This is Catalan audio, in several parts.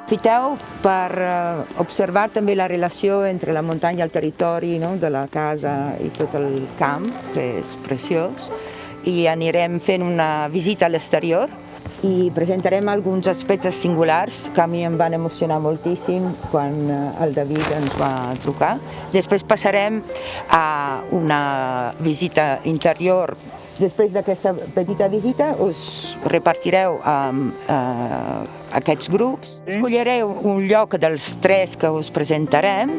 Aprofiteu per observar també la relació entre la muntanya i el territori, no? De la casa i tot el camp, que és preciós, i anirem fent una visita a l'exterior i presentarem alguns aspectes singulars que a mi em van emocionar moltíssim quan el David ens va trucar. Després passarem a una visita interior. Després d'aquesta petita visita us repartireu aquests grups, escollireu un lloc dels 3 que us presentarem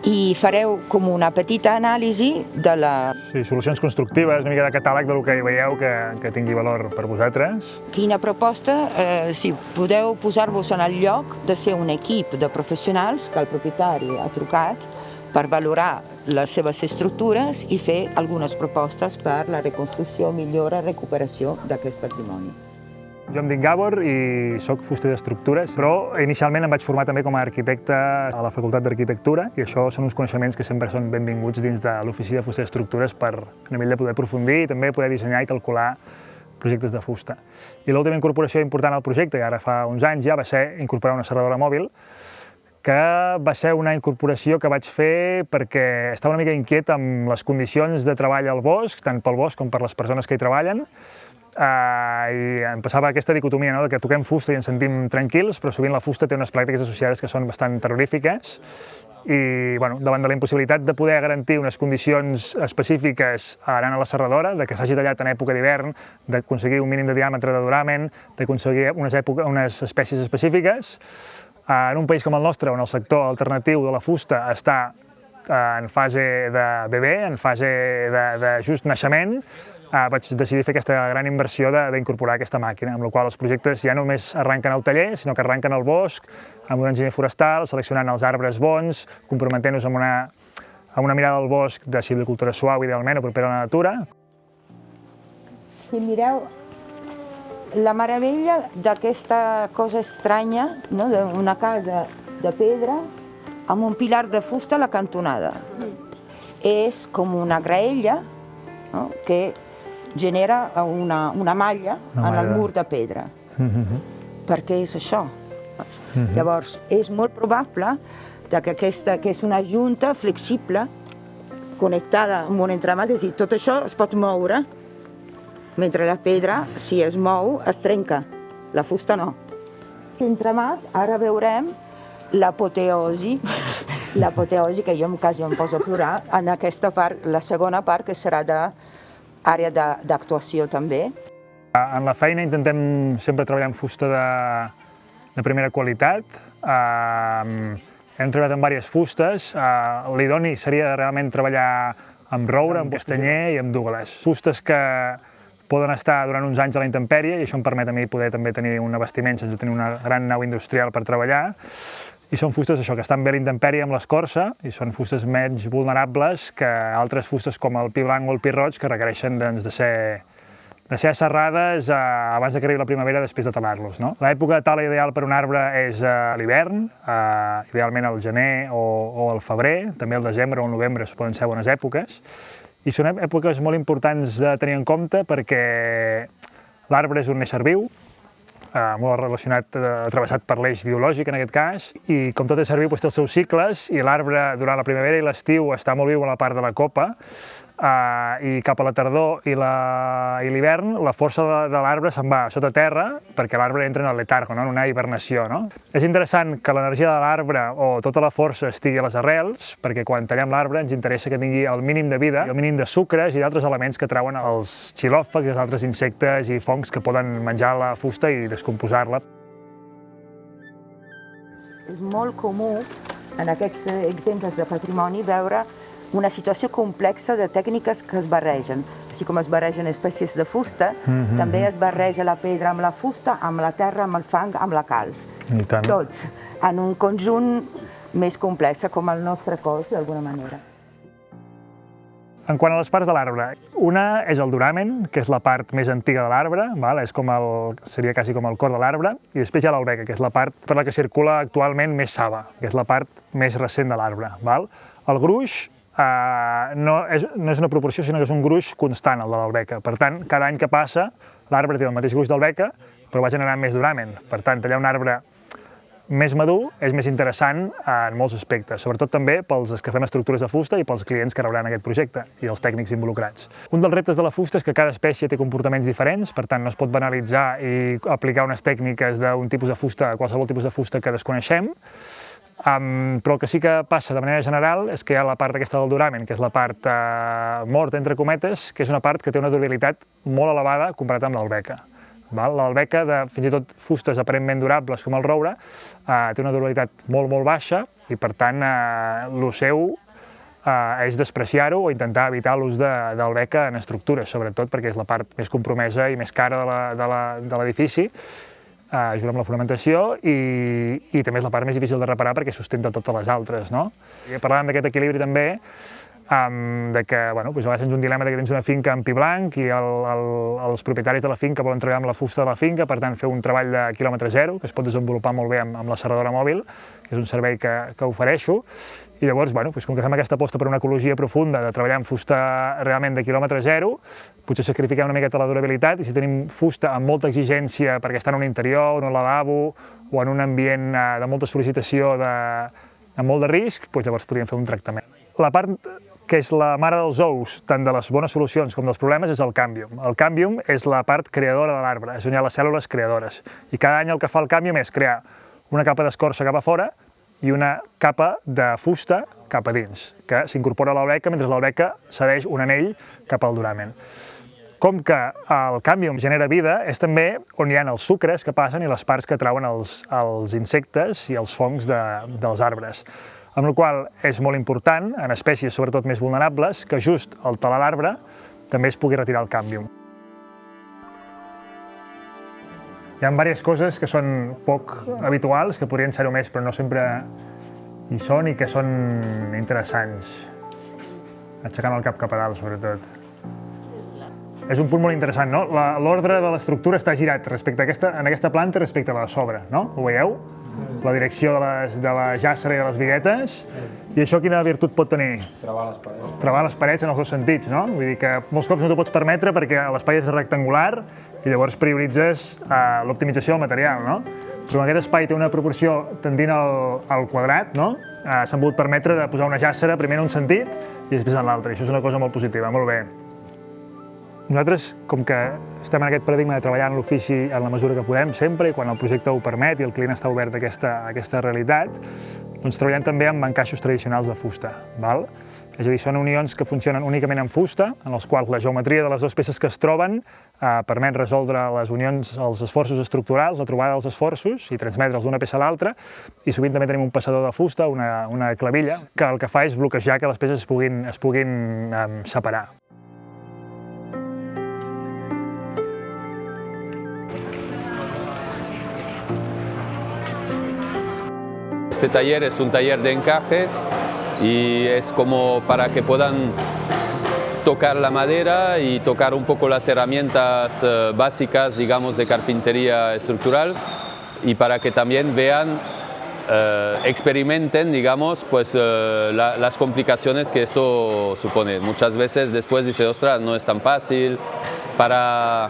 i fareu com una petita anàlisi de la... Sí, solucions constructives, una mica de catàleg del que hi veieu que tingui valor per vosaltres. Quina proposta, si podeu posar-vos en el lloc de ser un equip de professionals que el propietari ha trucat per valorar les seves estructures i fer algunes propostes per la reconstrucció, millora, recuperació d'aquest patrimoni. Jo em dic Gabor i soc fuster d'estructures, però inicialment em vaig formar també com a arquitecte a la Facultat d'Arquitectura i això són uns coneixements que sempre són benvinguts dins de l'ofici de fuster d'estructures per a nivell de poder aprofundir i també poder dissenyar i calcular projectes de fusta. I l'última incorporació important al projecte, i ara fa uns anys ja, va ser incorporar una serradora mòbil, que va ser una incorporació que vaig fer perquè estava una mica inquiet amb les condicions de treball al bosc, tant pel bosc com per les persones que hi treballen, i em passava aquesta dicotomia, no?, de que toquem fusta i ens sentim tranquils, però sovint la fusta té unes pràctiques associades que són bastant terrorífiques i davant de la impossibilitat de poder garantir unes condicions específiques anant a la serradora, de que s'hagi tallat en època d'hivern, d'aconseguir un mínim de diàmetre de duramen, d'aconseguir unes espècies específiques, en un país com el nostre, on el sector alternatiu de la fusta està en fase de bebè, en fase de just naixement, vaig decidir fer aquesta gran inversió d'incorporar aquesta màquina, amb la qual els projectes ja no només arranquen al taller, sinó que arranquen al bosc, amb un enginyer forestal, seleccionant els arbres bons, comprometent-nos amb una mirada al bosc de silvicultura suau, idealment, o propera a la natura. Si mireu, la meravella d'aquesta cosa estranya, no?, d'una casa de pedra amb un pilar de fusta a la cantonada. És com una graella, no?, que genera una malla en el mur de pedra. Perquè és això. Llavors, és molt probable que aquesta, que és una junta flexible, connectada amb un entramat, és a dir, tot això es pot moure, mentre la pedra, si es mou, es trenca. La fusta no. L'entramat, ara veurem l'apoteosi, que jo quasi em poso a plorar, en aquesta part, la segona part, que serà d'àrea d'actuació també. En la feina intentem sempre treballar amb fusta de primera qualitat. Hem treballat amb diverses fustes. L'idoni seria realment treballar amb roure, amb castanyer i amb Douglas. Fustes que poden estar durant uns anys a la intempèrie i això em permet a mi poder també tenir un abastiment sense tenir una gran nau industrial per treballar. I són fustes això, que estan bé a la intempèrie amb l'escorça i són fustes menys vulnerables que altres fustes com el pi blanc o el pi roig que requereixen de ser asserrades abans que arribi la primavera després de talar-los. L'època de tala ideal per un arbre és l'hivern, idealment al gener o al febrer, també al desembre o al novembre poden ser bones èpoques. I són èpoques molt importants de tenir en compte perquè l'arbre és un ésser viu, molt relacionat, travessat per l'eix biològic en aquest cas, i com tot ésser viu té els seus cicles i l'arbre durant la primavera i l'estiu està molt viu a la part de la copa i cap a la tardor i l'hivern la força de l'arbre se'n va sota terra perquè l'arbre entra en el letargo, en una hibernació. És interessant que l'energia de l'arbre o tota la força estigui a les arrels perquè quan tallem l'arbre ens interessa que tingui el mínim de vida, el mínim de sucres i d'altres elements que trauen els xilòfags i els altres insectes i fongs que poden menjar la fusta i descomposar-la. És molt comú en aquests exemples de patrimoni veure una situació complexa de tècniques que es barregen. Així com es barregen espècies de fusta, també es barreja la pedra amb la fusta, amb la terra, amb el fang, amb la calç. Tot en un conjunt més complex, com el nostre cos, d'alguna manera. En quant a les parts de l'arbre, una és el duramen, que és la part més antiga de l'arbre, seria quasi com el cor de l'arbre, i després hi ha l'albeca, que és la part per la que circula actualment més saba, que és la part més recent de l'arbre. El gruix no és una proporció, sinó que és un gruix constant, el de l'albeca. Per tant, cada any que passa, l'arbre té el mateix gruix d'albeca, però va generant més duramen. Per tant, tallar un arbre més madur és més interessant en molts aspectes, sobretot també pels que fem estructures de fusta i pels clients que rebran aquest projecte i els tècnics involucrats. Un dels reptes de la fusta és que cada espècie té comportaments diferents, per tant no es pot banalitzar i aplicar unes tècniques d'un tipus de fusta a qualsevol tipus de fusta que desconeixem, però el que sí que passa de manera general és que hi ha la part aquesta del duramen, que és la part morta, entre cometes, que és una part que té una durabilitat molt elevada comparat amb l'albeca. L'albeca, fins i tot fustes aparentment durables com el roure, té una durabilitat molt baixa i per tant el seu és despreciar-ho o intentar evitar l'ús d'albeca en estructures, sobretot perquè és la part més compromesa i més cara de l'edifici, ajuda amb la fonamentació i també és la part més difícil de reparar perquè sustenta totes les altres. I parlàvem d'aquest equilibri també, de que a vegades tens un dilema que tens una finca en pi blanc i els propietaris de la finca volen treballar amb la fusta de la finca, per tant fer un treball de quilòmetre zero, que es pot desenvolupar molt bé amb la serradora mòbil, que és un servei que ofereixo, i llavors, com que fem aquesta aposta per una ecologia profunda, de treballar amb fusta realment de quilòmetre zero, potser sacrifiquem una miqueta la durabilitat, i si tenim fusta amb molta exigència perquè està en un interior, en un lavabo, o en un ambient de molta sol·licitació, amb molt de risc, llavors podríem fer un tractament. La part que és la mare dels ous, tant de les bones solucions com dels problemes, és el càmbium. El càmbium és la part creadora de l'arbre, és on hi ha les cèl·lules creadores. I cada any el que fa el càmbium és crear una capa d'escorça cap a fora i una capa de fusta cap a dins, que s'incorpora a l'albeca mentre l'albeca cedeix un anell cap al duramen. Com que el càmbium genera vida, és també on hi ha els sucres que passen i les parts que trauen els insectes i els fongs dels arbres. Amb la qual és molt important, en espècies sobretot més vulnerables, que just al talar l'arbre també es pugui retirar el càmbium. Hi ha diverses coses que són poc habituals, que podrien ser-ho més, però no sempre hi són i que són interessants. Aixecant el cap cap a dalt, sobretot. És un punt molt interessant, no? L'ordre de l'estructura està girat en aquesta planta respecte a la de sobre, no? Ho veieu? La direcció de la jàssera i de les biguetes. I això quina virtut pot tenir? Travar les parets. Travar les parets en els dos sentits, no? Vull dir que molts cops no t'ho pots permetre perquè l'espai és rectangular i llavors prioritzes l'optimització del material, no? Però aquest espai té una proporció tendint al quadrat, no? S'han pogut permetre de posar una jàssera primer en un sentit i després en l'altre. Això és una cosa molt positiva, molt bé. Nosaltres, com que estem en aquest paradigma de treballar en l'ofici en la mesura que podem sempre i quan el projecte ho permet i el client està obert a aquesta realitat, doncs treballem també amb encaixos tradicionals de fusta. És a dir, són unions que funcionen únicament en fusta, en els quals la geometria de les dues peces que es troben permet resoldre les unions, els esforços estructurals, la trobada dels esforços i transmetre'ls d'una peça a l'altra, i sovint també tenim un passador de fusta, una clavilla, que el que fa és bloquejar que les peces es puguin separar. Este taller es un taller de encajes y es como para que puedan tocar la madera y tocar un poco las herramientas básicas, digamos, de carpintería estructural y para que también vean, experimenten, digamos, pues las complicaciones que esto supone. Muchas veces después dice, ostras, no es tan fácil. Para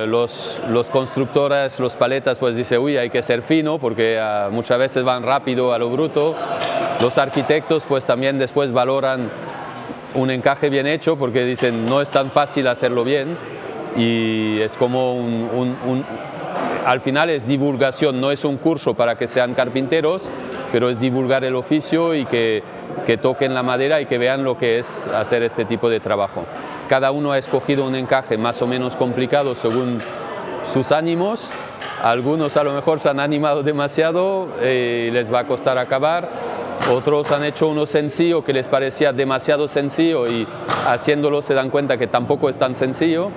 los constructores, los paletas, pues dice, uy, hay que ser fino porque muchas veces van rápido a lo bruto. Los arquitectos pues también después valoran un encaje bien hecho porque dicen, no es tan fácil hacerlo bien y es como al final es divulgación, no es un curso para que sean carpinteros, pero es divulgar el oficio y que toquen la madera y que vean lo que es hacer este tipo de trabajo. Cada uno ha escogido un encaje más o menos complicado según sus ánimos. Algunos a lo mejor se han animado demasiado y les va a costar acabar. Otros han hecho uno sencillo que les parecía demasiado sencillo y haciéndolo se dan cuenta que tampoco es tan sencillo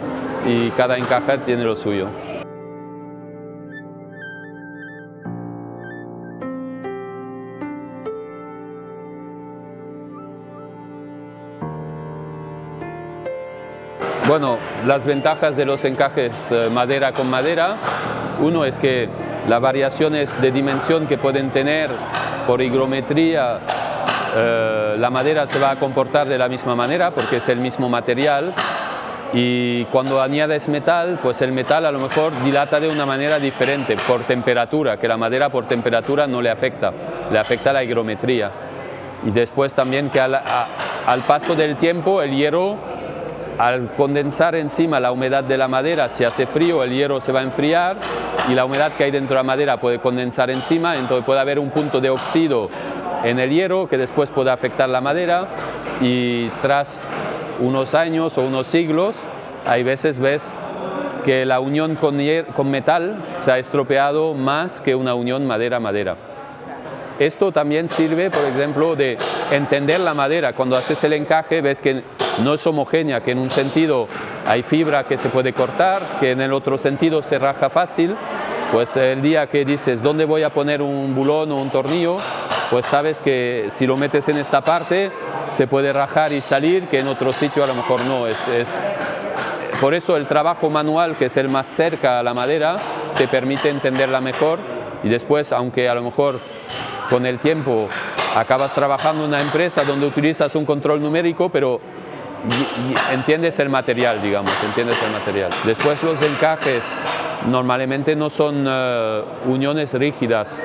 y cada encaje tiene lo suyo. Bueno, las ventajas de los encajes madera con madera, uno es que las variaciones de dimensión que pueden tener por higrometría, la madera se va a comportar de la misma manera porque es el mismo material Y cuando añades metal, pues el metal a lo mejor dilata de una manera diferente, por temperatura, que la madera por temperatura no le afecta la higrometría. Y después también que al paso del tiempo el hierro, al condensar encima la humedad de la madera, si hace frío el hierro se va a enfriar y la humedad que hay dentro de la madera puede condensar encima, entonces puede haber un punto de óxido en el hierro que después puede afectar la madera y tras unos años o unos siglos, hay veces ves que la unión con metal se ha estropeado más que una unión madera-madera. Esto también sirve, por ejemplo, de entender la madera. Cuando haces el encaje ves que no es homogénea, que en un sentido hay fibra que se puede cortar, que en el otro sentido se raja fácil. Pues el día que dices, ¿dónde voy a poner un bulón o un tornillo? Pues sabes que si lo metes en esta parte, se puede rajar y salir, que en otro sitio a lo mejor no. Por eso el trabajo manual, que es el más cerca a la madera, te permite entenderla mejor y después, aunque a lo mejor con el tiempo acabas trabajando en una empresa donde utilizas un control numérico, pero entiendes el material, digamos, entiendes el material. Después los encajes normalmente no son uniones rígidas,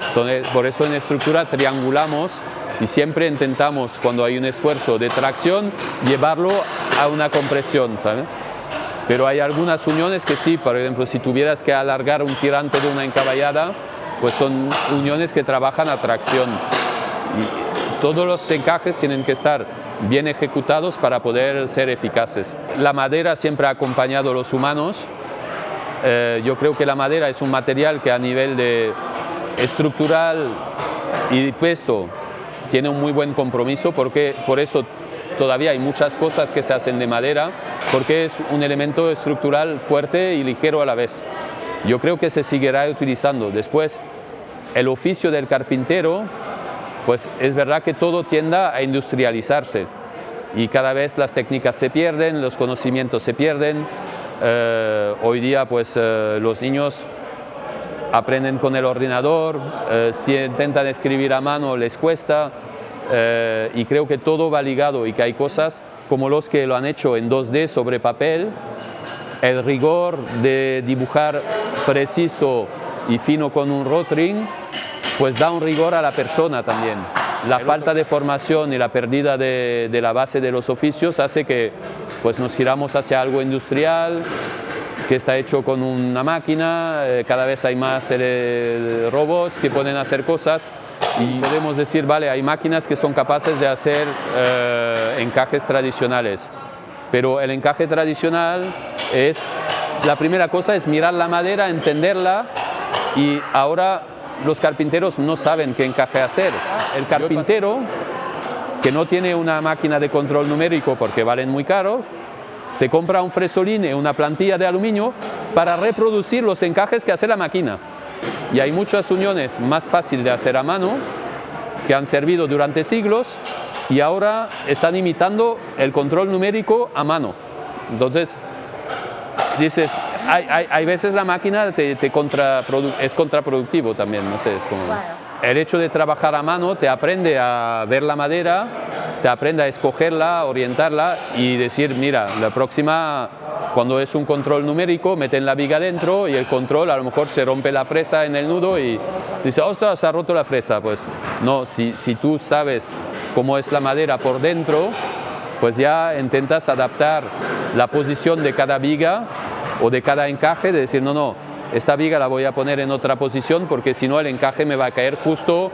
entonces, por eso en estructura triangulamos y siempre intentamos, cuando hay un esfuerzo de tracción, llevarlo a una compresión, ¿sabes? Pero hay algunas uniones que sí, por ejemplo, si tuvieras que alargar un tirante de una encaballada, pues son uniones que trabajan a tracción. Y todos los encajes tienen que estar bien ejecutados para poder ser eficaces. La madera siempre ha acompañado a los humanos. Yo creo que la madera es un material que a nivel de estructural y peso tiene un muy buen compromiso, porque por eso todavía hay muchas cosas que se hacen de madera, porque es un elemento estructural fuerte y ligero a la vez. Yo creo que se seguirá utilizando. Después, el oficio del carpintero, pues es verdad que todo tiende a industrializarse y cada vez las técnicas se pierden, los conocimientos se pierden. Hoy día pues los niños aprenden con el ordenador, si intentan escribir a mano les cuesta, y creo que todo va ligado y que hay cosas como los que lo han hecho en 2D sobre papel, el rigor de dibujar preciso y fino con un rotring, pues da un rigor a la persona también. La falta de formación y la pérdida de la base de los oficios hace que pues, nos giramos hacia algo industrial, que está hecho con una máquina, cada vez hay más robots que pueden hacer cosas y podemos decir, vale, hay máquinas que son capaces de hacer encajes tradicionales, pero el encaje tradicional es, la primera cosa es mirar la madera, entenderla, y ahora los carpinteros no saben qué encaje hacer. El carpintero que no tiene una máquina de control numérico porque valen muy caros, se compra un fresoline, una plantilla de aluminio para reproducir los encajes que hace la máquina. Y hay muchas uniones más fáciles de hacer a mano que han servido durante siglos y ahora están imitando el control numérico a mano. Entonces, dices, hay veces la máquina es contraproductivo también, no sé, es como... El hecho de trabajar a mano te aprende a ver la madera, te aprende a escogerla, orientarla y decir, mira, la próxima, cuando es un control numérico, meten la viga dentro y el control a lo mejor se rompe la fresa en el nudo y dice, ostras, se ha roto la fresa. Pues no, si tú sabes cómo es la madera por dentro, pues ya intentas adaptar la posición de cada viga o de cada encaje, de decir, no, esta viga la voy a poner en otra posición porque si no el encaje me va a caer justo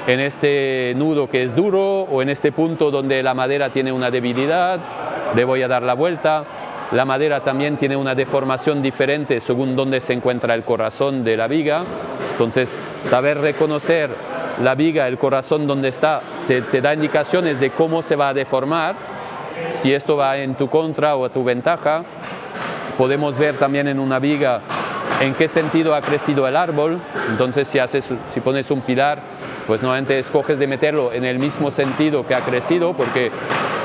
en este nudo que es duro o en este punto donde la madera tiene una debilidad, le voy a dar la vuelta. La madera también tiene una deformación diferente según dónde se encuentra el corazón de la viga, entonces saber reconocer la viga, el corazón donde está, te da indicaciones de cómo se va a deformar, si esto va en tu contra o a tu ventaja. Podemos ver también en una viga en qué sentido ha crecido el árbol, entonces si pones un pilar, pues nuevamente escoges de meterlo en el mismo sentido que ha crecido porque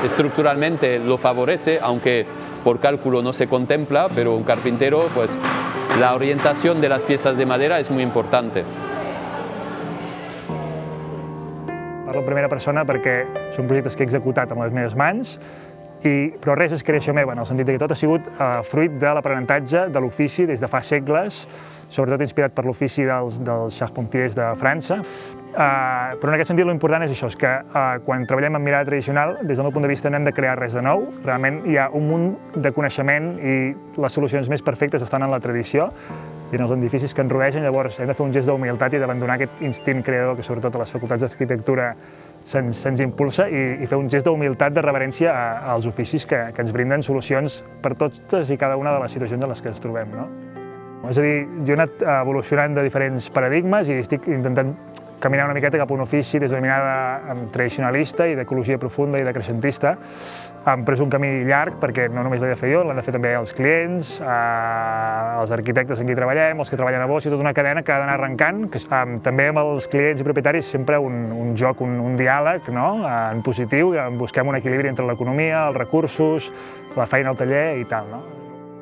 estructuralmente lo favorece, aunque por cálculo no se contempla, pero un carpintero, pues la orientación de las piezas de madera es muy importante. Parlo en primera persona perquè són projectes que he executat amb les meves mans però res és creació meva, en el sentit que tot ha sigut fruit de l'aprenentatge de l'ofici des de fa segles, sobretot inspirat per l'ofici dels charpentiers de França. Però en aquest sentit l'important és això, és que quan treballem amb mirada tradicional, des del meu punt de vista no hem de crear res de nou, realment hi ha un munt de coneixement i les solucions més perfectes estan en la tradició i en els edificis que ens rodegen, llavors hem de fer un gest d'humilitat i d'abandonar aquest instint creador que sobretot a les facultats d'arquitectura se'ns impulsa i fer un gest d'humilitat, de reverència als oficis que ens brinden solucions per totes i cada una de les situacions en les que ens trobem. És a dir, jo he anat evolucionant de diferents paradigmes i estic intentant caminar una miqueta cap a un ofici des d'una mirada tradicionalista i d'ecologia profunda i de creixentista, però és un camí llarg perquè no només l'he de fer jo, l'han de fer també els clients, els arquitectes amb qui treballem, els que treballen a Bosch, i tota una cadena que ha d'anar arrencant. També amb els clients i propietaris sempre un joc, un diàleg en positiu, busquem un equilibri entre l'economia, els recursos, la feina al taller i tal.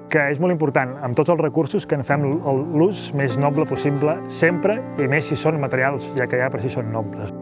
Que és molt important, amb tots els recursos, que en fem l'ús més noble possible sempre, i més si són materials, ja que ja per si són nobles.